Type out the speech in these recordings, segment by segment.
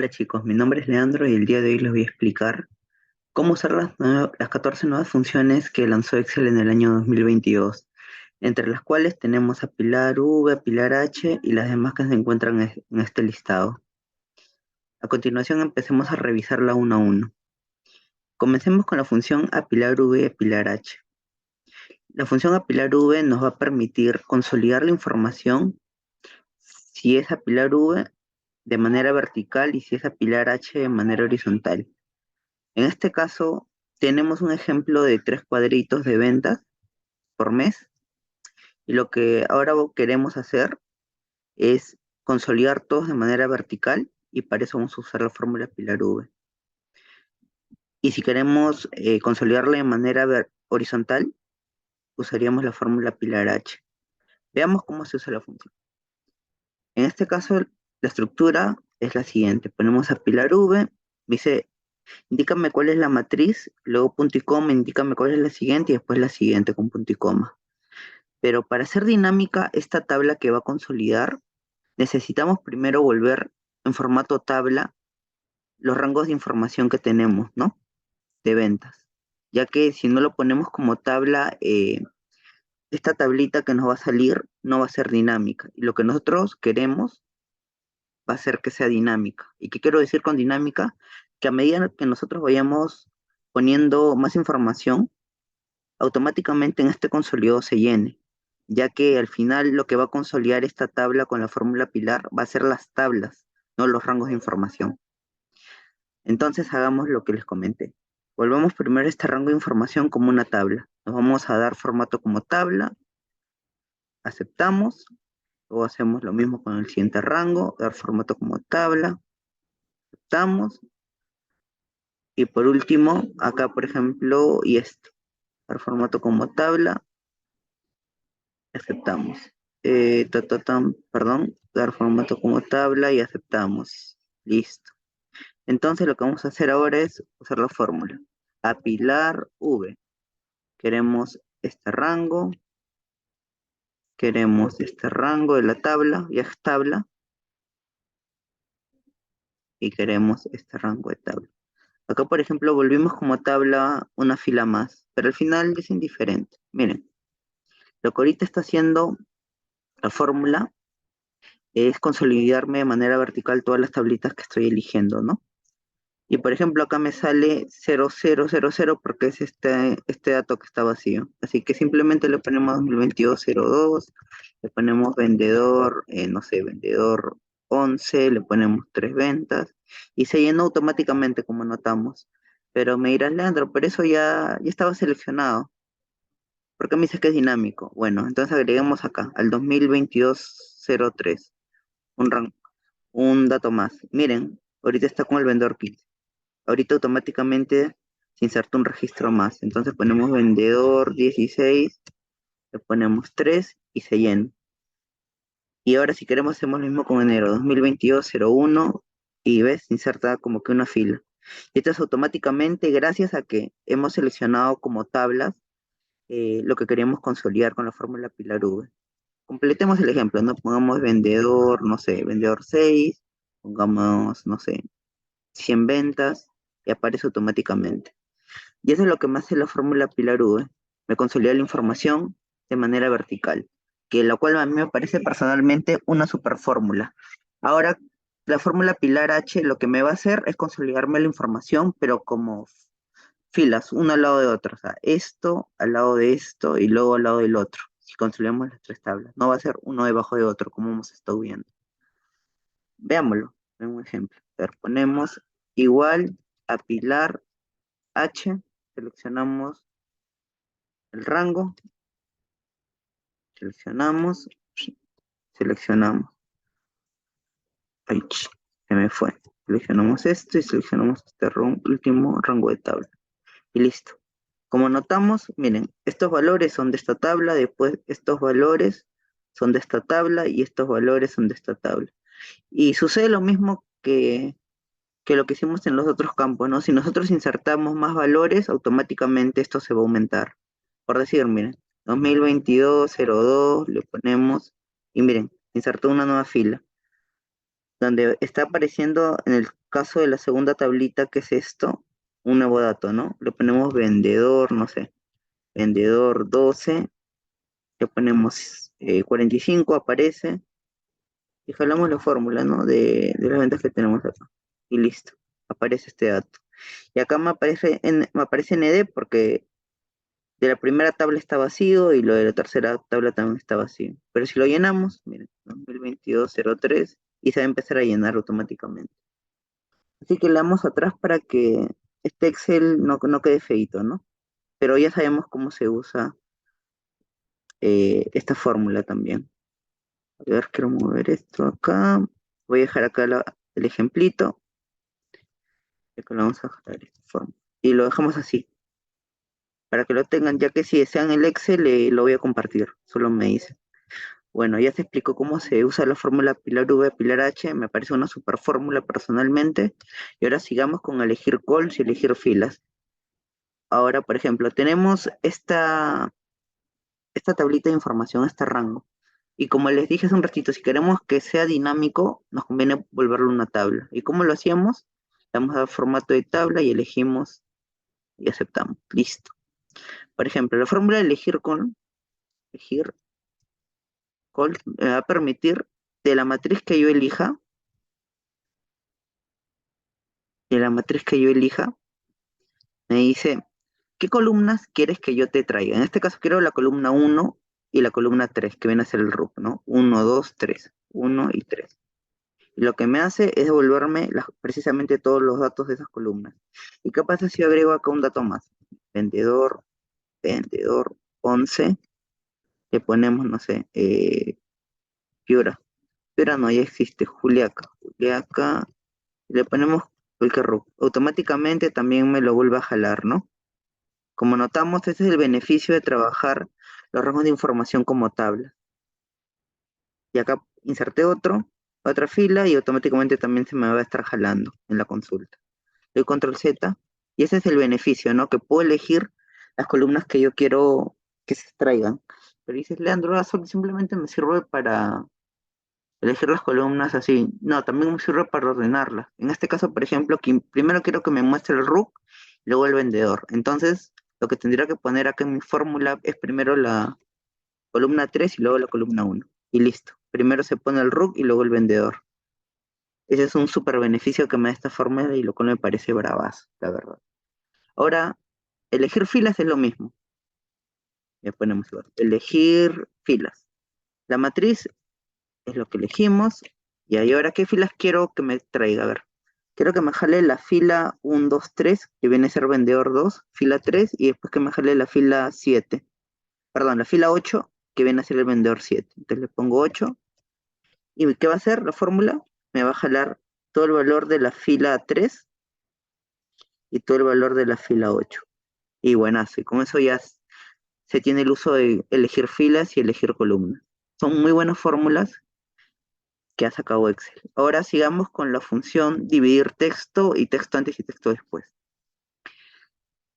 Hola chicos, mi nombre es Leandro y el día de hoy les voy a explicar cómo usar las 14 nuevas funciones que lanzó Excel en el año 2022, entre las cuales tenemos a Pilar V, a Pilar H y las demás que se encuentran en este listado. A continuación empecemos a revisarla uno a uno. Comencemos con la función apilar V y apilar H. La función apilar V nos va a permitir consolidar la información si es apilar V de manera vertical y si es apilar H de manera horizontal. En este caso, tenemos un ejemplo de 3 cuadritos de ventas por mes y lo que ahora queremos hacer es consolidar todos de manera vertical y para eso vamos a usar la fórmula Pilar V. Y si queremos consolidarla de manera horizontal, usaríamos la fórmula Pilar H. Veamos cómo se usa la función. En este caso, la estructura es la siguiente. Ponemos a Pilar V, dice, indícame cuál es la matriz, luego punto y coma, indícame cuál es la siguiente y después la siguiente con punto y coma. Pero para hacer dinámica esta tabla que va a consolidar, necesitamos primero volver en formato tabla los rangos de información que tenemos, ¿no? De ventas. Ya que si no lo ponemos como tabla, esta tablita que nos va a salir no va a ser dinámica. Y lo que nosotros queremos va a ser que sea dinámica. ¿Y qué quiero decir con dinámica? Que a medida que nosotros vayamos poniendo más información, automáticamente en este consolidado se llene, ya que al final lo que va a consolidar esta tabla con la fórmula Pilar va a ser las tablas, no los rangos de información. Entonces hagamos lo que les comenté. Volvamos primero a este rango de información como una tabla. Nos vamos a dar formato como tabla, aceptamos, luego hacemos lo mismo con el siguiente rango, dar formato como tabla, aceptamos, y por último, acá por ejemplo, y este, dar formato como tabla, aceptamos. Perdón, dar formato como tabla y aceptamos. Listo. Entonces lo que vamos a hacer ahora es usar la fórmula. Apilar V. Queremos este rango de la tabla, ya es tabla, y queremos este rango de tabla. Acá, por ejemplo, volvimos como tabla una fila más, pero al final es indiferente. Miren, lo que ahorita está haciendo la fórmula es consolidarme de manera vertical todas las tablitas que estoy eligiendo, ¿no? Y por ejemplo, acá me sale 0000 porque es este dato que está vacío. Así que simplemente le ponemos 2022-02, le ponemos vendedor, no sé, vendedor 11, le ponemos 3 ventas y se llenó automáticamente como notamos. Pero me dirás, Leandro, pero eso ya estaba seleccionado. ¿Por qué me dices que es dinámico? Bueno, entonces agreguemos acá al 2022-03 un, un dato más. Miren, ahorita está con el vendedor 15. Ahorita automáticamente se inserta un registro más. Entonces ponemos vendedor 16, le ponemos 3 y se llena. Y ahora si queremos hacemos lo mismo con enero 2022-01 y ves, se inserta como que una fila. Y esto es automáticamente gracias a que hemos seleccionado como tablas lo que queríamos consolidar con la fórmula Pilar V. Completemos el ejemplo, ¿no? Pongamos vendedor, no sé, vendedor 6, pongamos, no sé, 100 ventas y aparece automáticamente. Y eso es lo que me hace la fórmula Pilar V. Me consolida la información de manera vertical, que la cual a mí me parece personalmente una super fórmula. Ahora, la fórmula Pilar H lo que me va a hacer es consolidarme la información, pero como filas, uno al lado de otro. O sea, esto al lado de esto y luego al lado del otro. Si consolidamos las 3 tablas, no va a ser uno debajo de otro, como hemos estado viendo. Veámoslo en un ejemplo. A ver, ponemos igual a Pilar H, seleccionamos el rango, seleccionamos, seleccionamos. Ay, se me fue. Seleccionamos esto y seleccionamos este último rango de tabla. Y listo. Como notamos, miren, estos valores son de esta tabla, después estos valores son de esta tabla y estos valores son de esta tabla. Y sucede lo mismo que lo que hicimos en los otros campos, ¿no? Si nosotros insertamos más valores, automáticamente esto se va a aumentar. Por decir, miren, 2022-02 le ponemos, y miren, insertó una nueva fila. donde está apareciendo en el caso de la segunda tablita, que es esto, un nuevo dato, ¿no? Le ponemos vendedor, no sé, vendedor 12, le ponemos 45, aparece, y jalamos la fórmula, ¿no? De las ventas que tenemos acá. Y listo, aparece este dato. Y acá me aparece ND porque de la primera tabla está vacío y lo de la tercera tabla también está vacío. Pero si lo llenamos, miren, 2022-03, y se va a empezar a llenar automáticamente. Así que le damos atrás para que este Excel no quede feito, ¿no? Pero ya sabemos cómo se usa esta fórmula también. A ver, quiero mover esto acá. Voy a dejar acá el ejemplito. Y acá lo vamos a dejar esta forma. Y lo dejamos así, para que lo tengan, ya que si desean el Excel, lo voy a compartir. Solo me dice. Bueno, ya te explico cómo se usa la fórmula Pilar V, Pilar H. Me parece una super fórmula personalmente. Y ahora sigamos con elegir calls y elegir filas. Ahora, por ejemplo, tenemos esta tablita de información, este rango. Y como les dije hace un ratito, si queremos que sea dinámico, nos conviene volverlo una tabla. ¿Y cómo lo hacíamos? Le damos a formato de tabla y elegimos y aceptamos. Listo. Por ejemplo, la fórmula de elegir con me va a permitir de la matriz que yo elija, de la matriz que yo elija, me dice, ¿qué columnas quieres que yo te traiga? En este caso quiero la columna 1 y la columna 3, que viene a ser el RUC, ¿no? 1, 2, 3, 1 y 3. Y lo que me hace es devolverme precisamente todos los datos de esas columnas. ¿Y qué pasa si yo agrego acá un dato más? Vendedor, vendedor 11, le ponemos, no sé, Piura. Piura no, ya existe, Juliaca. Juliaca, le ponemos cualquier RUC. Automáticamente también me lo vuelve a jalar, ¿no? Como notamos, ese es el beneficio de trabajar los rangos de información como tabla. Y acá inserté otra fila y automáticamente también se me va a estar jalando en la consulta. Le doy control Z y ese es el beneficio, ¿no? Que puedo elegir las columnas que yo quiero que se extraigan. Pero dices, Leandro, simplemente me sirve para elegir las columnas así. No, también me sirve para ordenarlas. En este caso, por ejemplo, primero quiero que me muestre el RUC, luego el vendedor. Entonces, lo que tendría que poner acá en mi fórmula es primero la columna 3 y luego la columna 1. Y listo. Primero se pone el RUC y luego el vendedor. Ese es un súper beneficio que me da esta fórmula y lo cual me parece bravazo, la verdad. Ahora, elegir filas es lo mismo. Ya ponemos igual. Elegir filas. La matriz es lo que elegimos. Y ahí ahora, ¿qué filas quiero que me traiga? A ver, quiero que me jale la fila 1, 2, 3, que viene a ser vendedor 2, fila 3, y después que me jale la fila 7. Perdón, la fila 8, que viene a ser el vendedor 7. Entonces le pongo 8. ¿Y qué va a hacer la fórmula? Me va a jalar todo el valor de la fila 3 y todo el valor de la fila 8. Y buenazo, y con eso ya se tiene el uso de elegir filas y elegir columnas. Son muy buenas fórmulas que ha sacado Excel. Ahora sigamos con la función dividir texto y texto antes y texto después.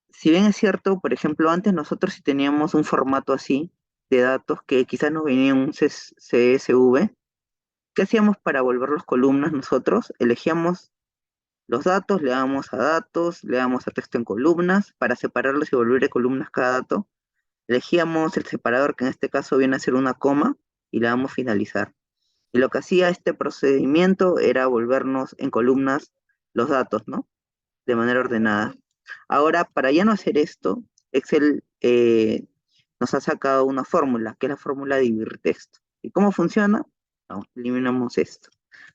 Si bien es cierto, por ejemplo, antes nosotros si teníamos un formato así de datos que quizás nos venía en un CSV, ¿qué hacíamos para volverlos columnas nosotros? Elegíamos los datos, le damos a datos, le damos a texto en columnas para separarlos y volver a columnas cada dato. Elegíamos el separador, que en este caso viene a ser una coma, y le damos finalizar. Y lo que hacía este procedimiento era volvernos en columnas los datos, ¿no? De manera ordenada. Ahora, para ya no hacer esto, Excel nos ha sacado una fórmula, que es la fórmula de dividir texto. ¿Y cómo funciona? No, eliminamos esto.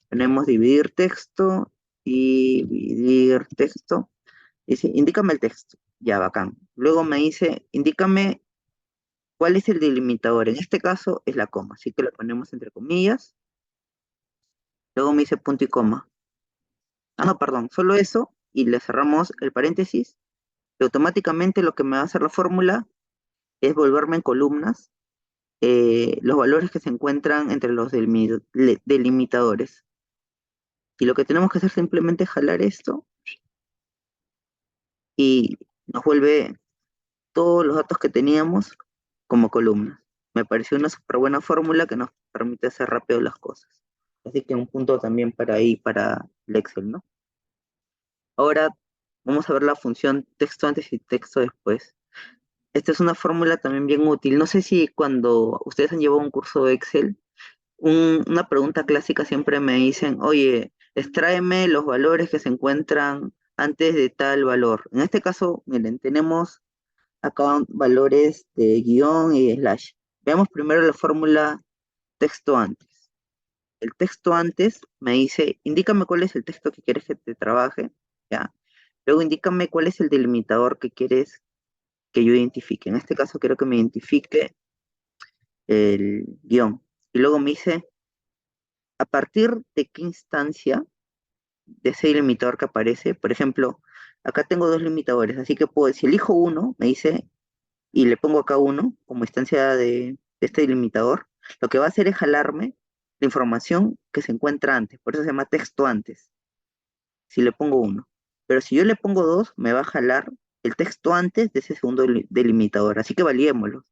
Tenemos dividir texto y dividir texto. Dice, indícame el texto. Ya, bacán. Luego me dice, indícame cuál es el delimitador. En este caso es la coma, así que lo ponemos entre comillas. Luego me dice punto y coma. Ah, no, perdón, solo eso y le cerramos el paréntesis. Y automáticamente lo que me va a hacer la fórmula es volverme en columnas los valores que se encuentran entre los delimitadores. Y lo que tenemos que hacer es simplemente jalar esto y nos vuelve todos los datos que teníamos como columnas. Me pareció una súper buena fórmula que nos permite hacer rápido las cosas. Así que un punto también para ahí, para el Excel, ¿no? Ahora vamos a ver la función texto antes y texto después. Esta es una fórmula también bien útil. No sé si cuando ustedes han llevado un curso de Excel, una pregunta clásica siempre me dicen, oye, extráeme los valores que se encuentran antes de tal valor. En este caso, miren, tenemos acá valores de guión y slash. Veamos primero la fórmula texto antes. El texto antes me dice, indícame cuál es el texto que quieres que te trabaje, ¿ya? Luego indícame cuál es el delimitador que quieres que yo identifique. En este caso quiero que me identifique el guión. Y luego me dice, a partir de qué instancia de ese limitador que aparece, por ejemplo, acá tengo dos limitadores, así que puedo, si elijo uno, me dice, y le pongo acá uno como instancia de este limitador, lo que va a hacer es jalarme la información que se encuentra antes, por eso se llama texto antes, si le pongo uno. Pero si yo le pongo dos, me va a jalar el texto antes de ese segundo delimitador, así que valiémoslo.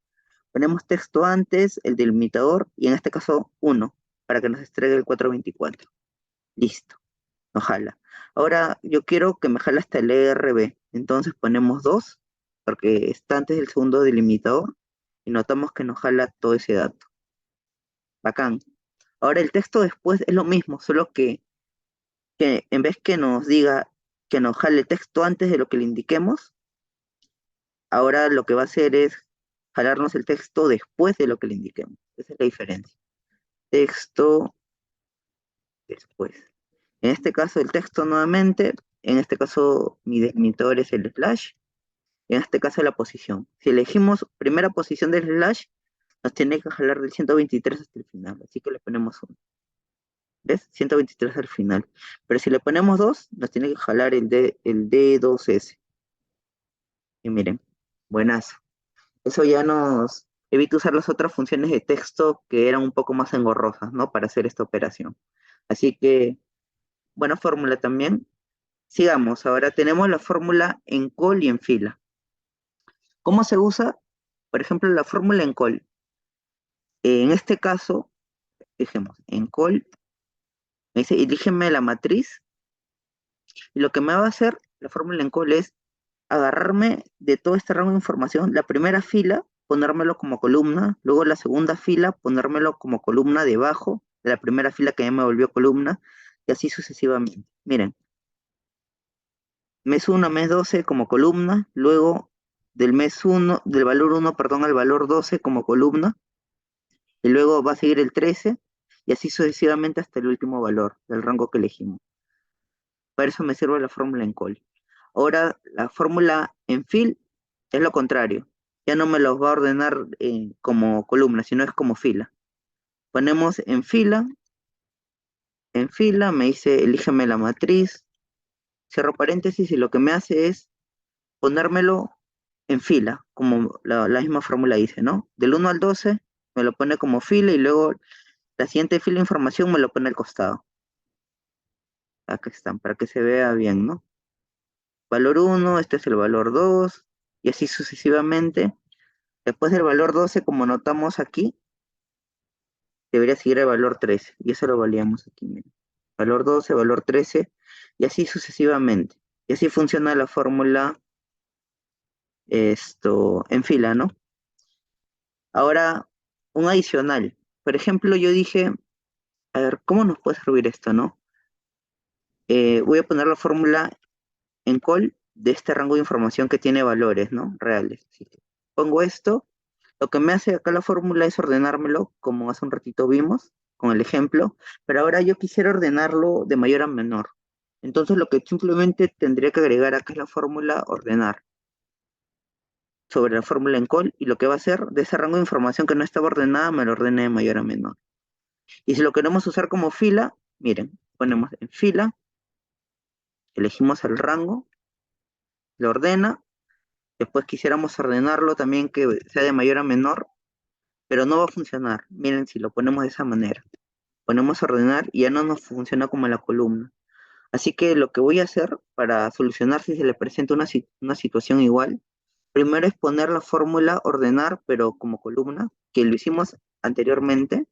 Ponemos texto antes, el delimitador, y en este caso uno, para que nos extraiga el 424. Listo, nos jala. Ahora yo quiero que me jale hasta el ERB, entonces ponemos 2 porque está antes del segundo delimitador, y notamos que nos jala todo ese dato. Bacán. Ahora el texto después es lo mismo, solo que en vez que nos diga que nos jale el texto antes de lo que le indiquemos, ahora lo que va a hacer es jalarnos el texto después de lo que le indiquemos. Esa es la diferencia. Texto después. En este caso el texto nuevamente, en este caso mi delimitador es el slash, en este caso la posición. Si elegimos primera posición del slash, nos tiene que jalar del 123 hasta el final, así que le ponemos 1. ¿Ves? 123 al final. Pero si le ponemos 2, nos tiene que jalar el D2S. Y miren, buenazo. Eso ya nos evita usar las otras funciones de texto que eran un poco más engorrosas, ¿no? Para hacer esta operación. Así que, buena fórmula también. Sigamos, ahora tenemos la fórmula en call y en fila. ¿Cómo se usa? Por ejemplo, la fórmula en call. En este caso, fijemos, en call, me dice, elígeme la matriz, y lo que me va a hacer la fórmula en call es agarrarme de todo este rango de información, la primera fila, ponérmelo como columna, luego la segunda fila, ponérmelo como columna debajo de la primera fila que ya me volvió columna, y así sucesivamente. Miren, mes 1 mes 12 como columna, luego del mes 1 del valor 1 perdón, al valor 12 como columna, y luego va a seguir el 13, y así sucesivamente hasta el último valor del rango que elegimos. Para eso me sirve la fórmula en call. Ahora, la fórmula en fill es lo contrario. Ya no me los va a ordenar como columna, sino es como fila. Ponemos en fila, me dice, elígeme la matriz, cierro paréntesis, y lo que me hace es ponérmelo en fila, como la misma fórmula dice, ¿no? Del 1 al 12 me lo pone como fila, y luego la siguiente fila de información me lo pone al costado. Acá están, para que se vea bien, ¿no? Valor 1, este es el valor 2, y así sucesivamente. Después del valor 12, como notamos aquí, debería seguir el valor 13, y eso lo valíamos aquí, miren. Valor 12, valor 13, y así sucesivamente. Y así funciona la fórmula en fila, ¿no? Ahora, un adicional. Por ejemplo, yo dije, a ver, ¿cómo nos puede servir esto, no? Voy a poner la fórmula en call de este rango de información que tiene valores, ¿no? Reales. Así que pongo esto. Lo que me hace acá la fórmula es ordenármelo, como hace un ratito vimos con el ejemplo, pero ahora yo quisiera ordenarlo de mayor a menor. Entonces lo que simplemente tendría que agregar acá es la fórmula ordenar sobre la fórmula en call, y lo que va a hacer de ese rango de información que no estaba ordenada, me lo ordene de mayor a menor. Y si lo queremos usar como fila, miren, ponemos en fila, elegimos el rango, lo ordena, después quisiéramos ordenarlo también que sea de mayor a menor, pero no va a funcionar. Miren si lo ponemos de esa manera. Ponemos a ordenar y ya no nos funciona como la columna. Así que lo que voy a hacer para solucionar si se le presenta una situación igual, primero es poner la fórmula ordenar, pero como columna, que lo hicimos anteriormente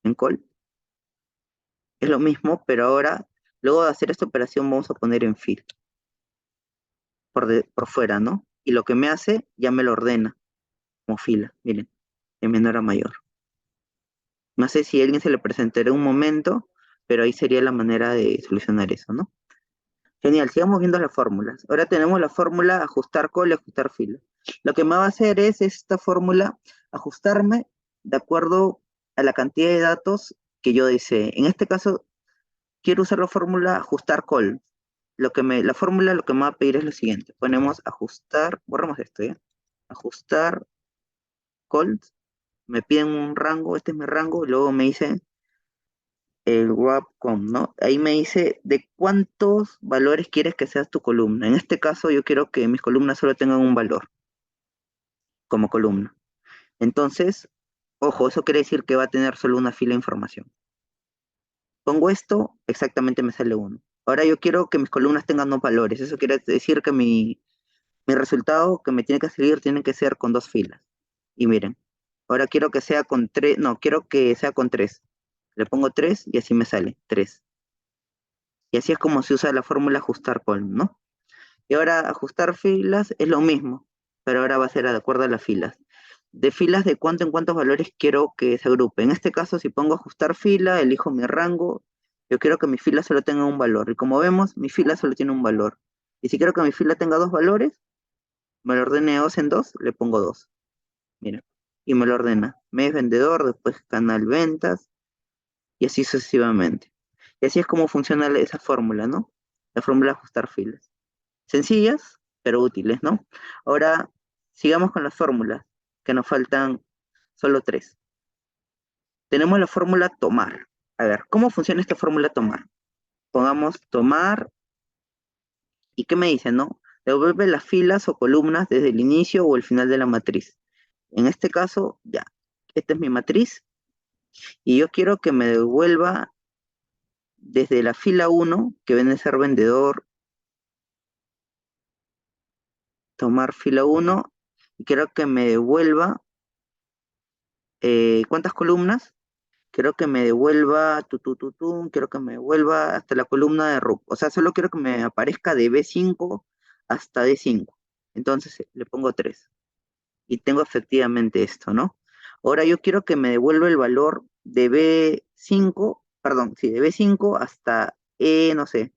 en call. Es lo mismo, pero ahora, luego de hacer esta operación, vamos a poner en fill, por fuera, ¿no? Y lo que me hace, ya me lo ordena como fila, miren, de menor a mayor. No sé si a alguien se le presentará un momento, pero ahí sería la manera de solucionar eso, ¿no? Genial, sigamos viendo las fórmulas. Ahora tenemos la fórmula ajustar call y ajustar fila. Lo que me va a hacer es esta fórmula ajustarme de acuerdo a la cantidad de datos que yo desee. En este caso, quiero usar la fórmula ajustar call. La fórmula lo que me va a pedir es lo siguiente. Ponemos ajustar, borramos esto, ¿ya? Ajustar call, me piden un rango, este es mi rango, y luego me dice el wrap.com, ¿no? Ahí me dice de cuántos valores quieres que sea tu columna. En este caso yo quiero que mis columnas solo tengan un valor como columna. Entonces, ojo, eso quiere decir que va a tener solo una fila de información. Pongo esto, exactamente me sale uno. Ahora yo quiero que mis columnas tengan dos valores. Eso quiere decir que mi resultado que me tiene que salir tiene que ser con dos filas. Y miren, ahora quiero que sea con tres, no, quiero que sea con tres. Le pongo tres y así me sale, tres. Y así es como se usa la fórmula ajustar column, ¿no? Y ahora ajustar filas es lo mismo, pero ahora va a ser de acuerdo a las filas. De filas de cuánto en cuántos valores quiero que se agrupe. En este caso, si pongo ajustar fila, elijo mi rango, yo quiero que mi fila solo tenga un valor. Y como vemos, mi fila solo tiene un valor. Y si quiero que mi fila tenga dos valores, me lo ordene de dos en dos, le pongo dos. Mira, y me lo ordena. Mes vendedor, después canal ventas, y así sucesivamente. Y así es como funciona esa fórmula, ¿no? La fórmula de ajustar filas. Sencillas, pero útiles, ¿no? Ahora, sigamos con las fórmulas, que nos faltan solo tres. Tenemos la fórmula tomar. A ver, ¿cómo funciona esta fórmula tomar? Pongamos tomar, ¿y qué me dice, no? Devuelve las filas o columnas desde el inicio o el final de la matriz. En este caso, ya, esta es mi matriz, y yo quiero que me devuelva desde la fila 1, que viene a ser vendedor, tomar fila 1, y quiero que me devuelva, ¿cuántas columnas? Quiero que me devuelva, quiero que me devuelva hasta la columna de root. O sea, solo quiero que me aparezca de B5 hasta D5. Entonces le pongo 3. Y tengo efectivamente esto, ¿no? Ahora yo quiero que me devuelva el valor de B5, perdón, sí, de B5 hasta no sé,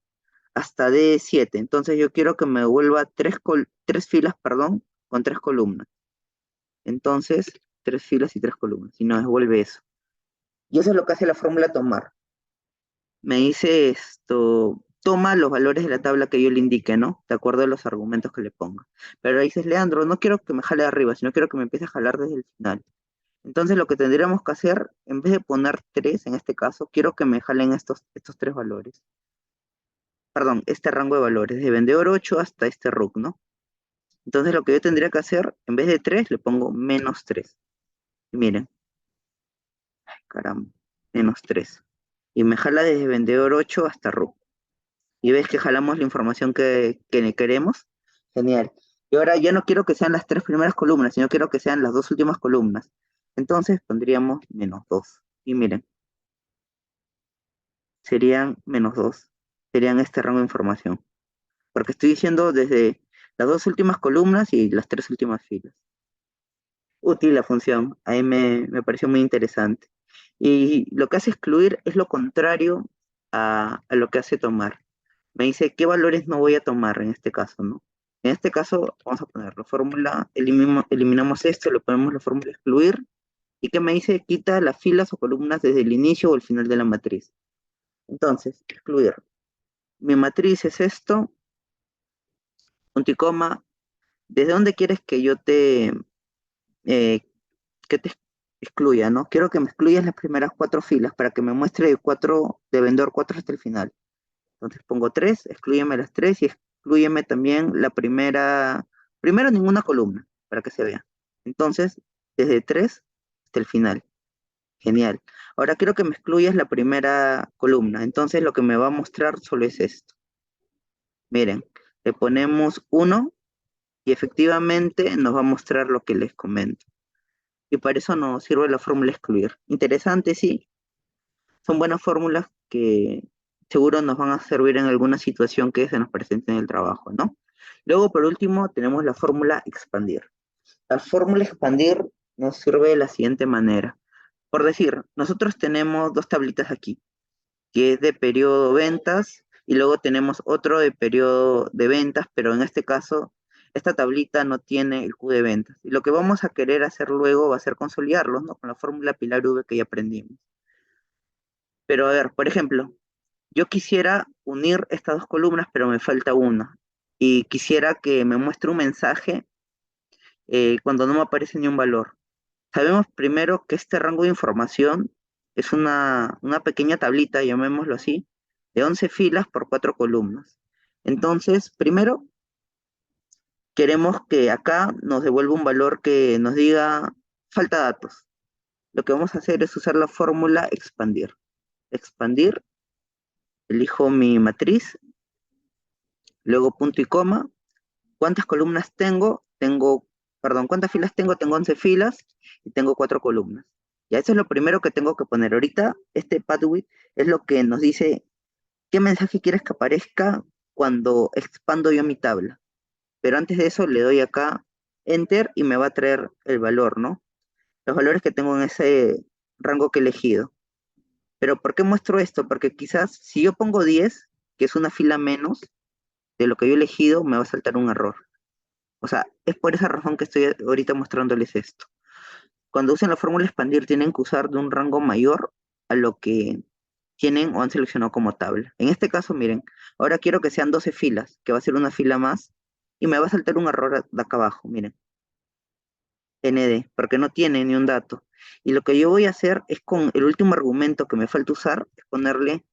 hasta D7. Entonces yo quiero que me devuelva tres filas, perdón, con tres columnas. Entonces, tres filas y tres columnas. Y nos devuelve eso. Y eso es lo que hace la fórmula tomar. Me dice esto, toma los valores de la tabla que yo le indique, ¿no? De acuerdo a los argumentos que le ponga. Pero ahí dices, Leandro, no quiero que me jale de arriba, sino quiero que me empiece a jalar desde el final. Entonces lo que tendríamos que hacer, en vez de poner 3 en este caso, quiero que me jalen estos tres valores. Perdón, este rango de valores, de vendedor 8 hasta este RUC, ¿no? Entonces lo que yo tendría que hacer, en vez de 3, le pongo menos 3. Y miren, caramba, menos 3. Y me jala desde vendedor 8 hasta RUC. Y ves que jalamos la información que queremos. Genial. Y ahora ya no quiero que sean las tres primeras columnas, sino quiero que sean las dos últimas columnas. Entonces pondríamos menos 2. Y miren, serían menos 2. Serían este rango de información. Porque estoy diciendo desde las dos últimas columnas y las tres últimas filas. Útil la función. Ahí me pareció muy interesante. Y lo que hace excluir es lo contrario a lo que hace tomar. Me dice qué valores no voy a tomar en este caso, ¿no? En este caso, vamos a ponerlo, fórmula, eliminamos esto, le ponemos la fórmula excluir, y que me dice quita las filas o columnas desde el inicio o el final de la matriz. Entonces, excluir. Mi matriz es esto, punto y coma. ¿Desde dónde quieres que yo eh, que te excluya, no? Quiero que me excluyas las primeras cuatro filas para que me muestre de vendedor 4 hasta el final. Entonces pongo 3, exclúyeme las 3 y exclúyeme también la primero ninguna columna, para que se vea. Entonces, desde 3 hasta el final. Genial. Ahora quiero que me excluyas la primera columna. Entonces lo que me va a mostrar solo es esto. Miren, le ponemos 1 y efectivamente nos va a mostrar lo que les comento. Y para eso nos sirve la fórmula excluir. Interesante, sí. Son buenas fórmulas que seguro nos van a servir en alguna situación que se nos presente en el trabajo, ¿no? Luego, por último, tenemos la fórmula expandir. La fórmula expandir nos sirve de la siguiente manera. Por decir, nosotros tenemos dos tablitas aquí, que es de periodo ventas y luego tenemos otro de periodo de ventas, pero en este caso esta tablita no tiene el Q de ventas. Y lo que vamos a querer hacer luego va a ser consolidarlos, ¿no? Con la fórmula Pilar V que ya aprendimos. Pero a ver, por ejemplo, yo quisiera unir estas dos columnas, pero me falta una. Y quisiera que me muestre un mensaje cuando no me aparece ni un valor. Sabemos primero que este rango de información es una pequeña tablita, llamémoslo así, de 11 filas por 4 columnas. Entonces, primero, queremos que acá nos devuelva un valor que nos diga falta datos. Lo que vamos a hacer es usar la fórmula expandir. Expandir, elijo mi matriz, luego punto y coma. ¿Cuántas columnas tengo? ¿Cuántas filas tengo? Tengo 11 filas y tengo 4 columnas. Ya eso es lo primero que tengo que poner. Ahorita este pathway es lo que nos dice qué mensaje quieres que aparezca cuando expando yo mi tabla. Pero antes de eso le doy acá Enter y me va a traer el valor, ¿no? Los valores que tengo en ese rango que he elegido. Pero ¿por qué muestro esto? Porque quizás si yo pongo 10, que es una fila menos de lo que yo he elegido, me va a saltar un error. O sea, es por esa razón que estoy ahorita mostrándoles esto. Cuando usen la fórmula expandir, tienen que usar de un rango mayor a lo que tienen o han seleccionado como tabla. En este caso, miren, ahora quiero que sean 12 filas, que va a ser una fila más, y me va a saltar un error de acá abajo, miren, ND, porque no tiene ni un dato. Y lo que yo voy a hacer es con el último argumento que me falta usar, es ponerle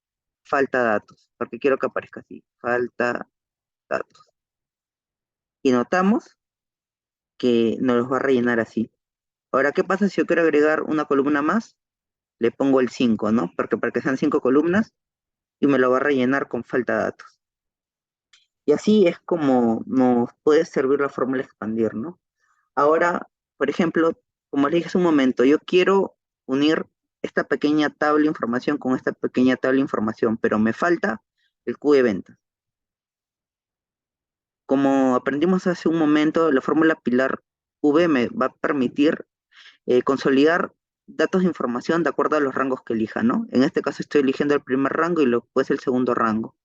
falta datos, porque quiero que aparezca así, falta datos. Y notamos que nos los va a rellenar así. Ahora, ¿qué pasa si yo quiero agregar una columna más? Le pongo el 5, ¿no? Porque para que sean 5 columnas y me lo va a rellenar con falta de datos. Y así es como nos puede servir la fórmula expandir, ¿no? Ahora, por ejemplo, como les dije hace un momento, yo quiero unir esta pequeña tabla de información con esta pequeña tabla de información, pero me falta el Q de ventas. Como aprendimos hace un momento, la fórmula Pilar V me va a permitir consolidar datos de información de acuerdo a los rangos que elija, ¿no? En este caso estoy eligiendo el primer rango y después el segundo rango.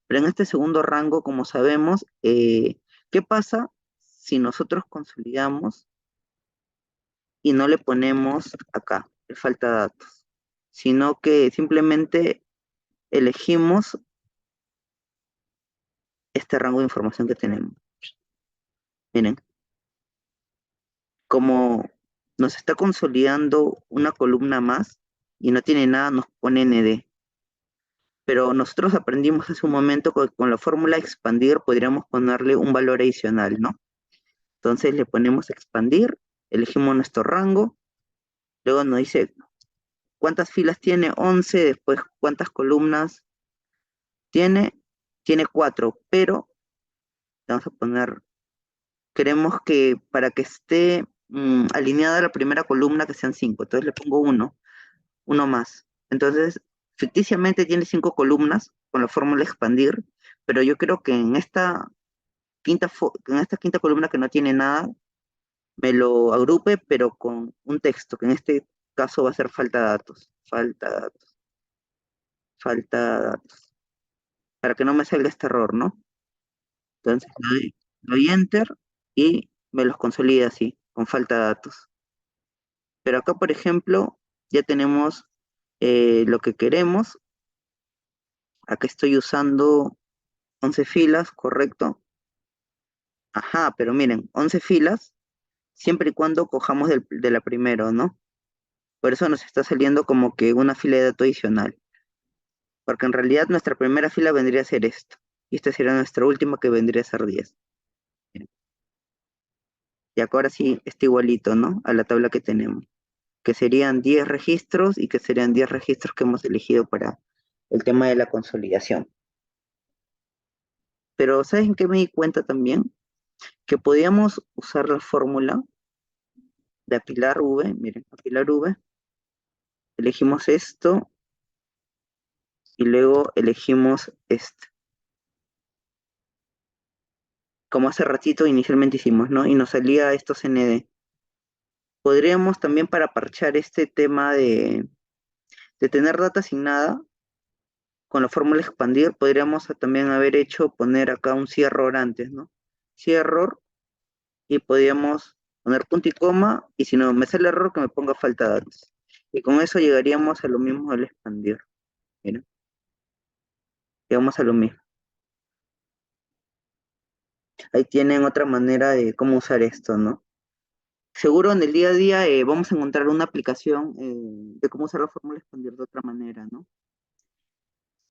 Pero en este segundo rango, como sabemos, ¿qué pasa si nosotros consolidamos y no le ponemos acá, el falta de datos? Sino que simplemente elegimos este rango de información que tenemos. Miren, como nos está consolidando una columna más y no tiene nada, nos pone ND. Pero nosotros aprendimos hace un momento que con la fórmula expandir podríamos ponerle un valor adicional, ¿no? Entonces le ponemos expandir, elegimos nuestro rango, luego nos dice cuántas filas tiene, 11, después cuántas columnas tiene, tiene 4, pero vamos a poner, queremos que para que esté alineada la primera columna que sean 5, entonces le pongo uno más. Entonces, ficticiamente tiene 5 columnas con la fórmula expandir, pero yo creo que en esta quinta columna que no tiene nada, me lo agrupe, pero con un texto, que en este caso va a ser falta de datos, falta de datos, falta de datos, para que no me salga este error, ¿no? Entonces le doy Enter y me los consolida así, con falta de datos. Pero acá, por ejemplo, ya tenemos lo que queremos. Acá estoy usando 11 filas, correcto. Ajá, pero miren, 11 filas, siempre y cuando cojamos de la primero, ¿no? Por eso nos está saliendo como que una fila de datos adicional. Porque en realidad nuestra primera fila vendría a ser esto. Y esta sería nuestra última que vendría a ser 10. Y acá ahora sí está igualito, ¿no? A la tabla que tenemos. Que serían 10 registros y que serían 10 registros que hemos elegido para el tema de la consolidación. Pero ¿saben qué me di cuenta también? Que podíamos usar la fórmula de apilar V. Miren, apilar V. Elegimos esto y luego elegimos este, como hace ratito inicialmente hicimos, ¿no? Y nos salía esto CND. Podríamos también para parchar este tema de tener data asignada, con la fórmula expandir, podríamos también haber hecho poner acá un cierre antes, ¿no? Cierre y podríamos poner punto y coma, y si no me sale error, que me ponga falta de datos. Y con eso llegaríamos a lo mismo al expandir. Mira, llegamos a lo mismo. Ahí tienen otra manera de cómo usar esto, ¿no? Seguro en el día a día vamos a encontrar una aplicación de cómo usar la fórmula expandir de otra manera, ¿no?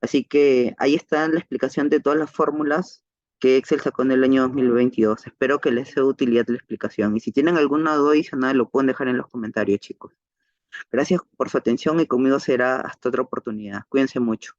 Así que ahí está la explicación de todas las fórmulas que Excel sacó en el año 2022. Espero que les sea de utilidad la explicación. Y si tienen alguna duda adicional, lo pueden dejar en los comentarios, chicos. Gracias por su atención y conmigo será hasta otra oportunidad. Cuídense mucho.